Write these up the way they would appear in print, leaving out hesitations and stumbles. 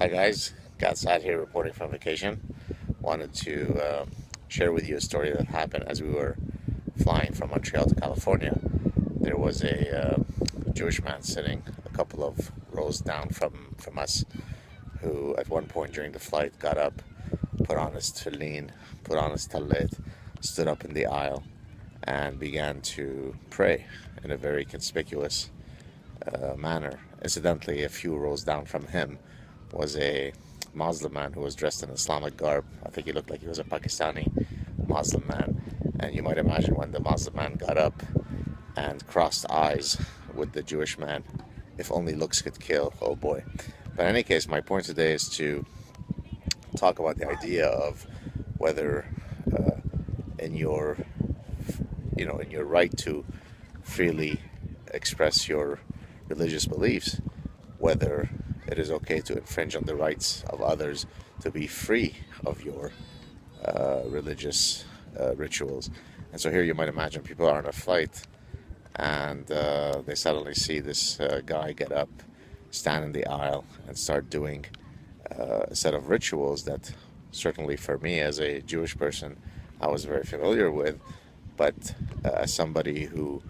Hi guys, got SAAD here reporting from vacation. Wanted to share with you a story that happened as we were flying from Montreal to California. There was a Jewish man sitting a couple of rows down from us who at one point during the flight got up, put on his tefillin, put on his talit, stood up in the aisle and began to pray in a very conspicuous manner. Incidentally, a few rows down from him was a Muslim man who was dressed in Islamic garb. I think he looked like he was a Pakistani Muslim man. And you might imagine when the Muslim man got up and crossed eyes with the Jewish man, if only looks could kill, oh boy. But in any case, my point today is to talk about the idea of whether in your in your right to freely express your religious beliefs, whether it is okay to infringe on the rights of others to be free of your religious rituals. And so here you might imagine people are on a flight and they suddenly see this guy get up, stand in the aisle, and start doing a set of rituals that certainly for me as a Jewish person I was very familiar with, but as somebody who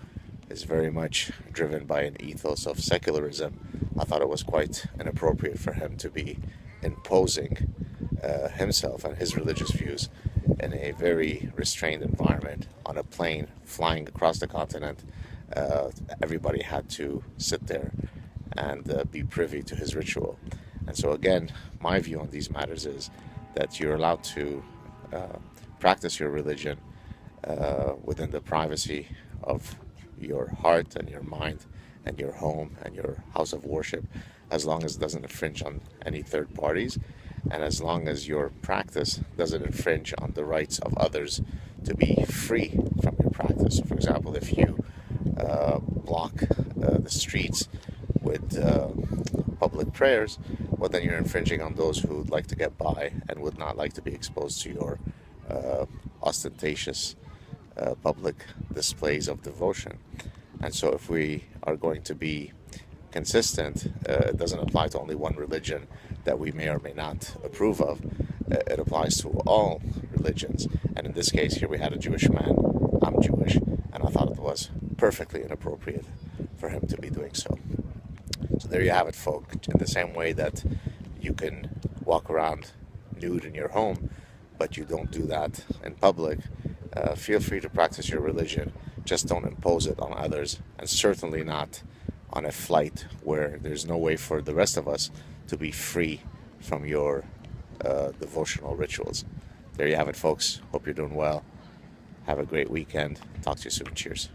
is very much driven by an ethos of secularism, I thought it was quite inappropriate for him to be imposing himself and his religious views in a very restrained environment on a plane flying across the continent. Everybody had to sit there and be privy to his ritual. And so again, my view on these matters is that you're allowed to practice your religion within the privacy of your heart and your mind and your home and your house of worship, as long as it doesn't infringe on any third parties and as long as your practice doesn't infringe on the rights of others to be free from your practice. So for example, if you block the streets with public prayers, well then you're infringing on those who would like to get by and would not like to be exposed to your ostentatious public displays of devotion. And so if we are going to be consistent, it doesn't apply to only one religion that we may or may not approve of. It applies to all religions. And in this case here we had a Jewish man. I'm Jewish, and I thought it was perfectly inappropriate for him to be doing so. So there you have it, folks. In the same way that you can walk around nude in your home, but you don't do that in public, feel free to practice your religion. Just don't impose it on others, and certainly not on a flight where there's no way for the rest of us to be free from your devotional rituals. There you have it, folks. Hope you're doing well. Have a great weekend. Talk to you soon. Cheers.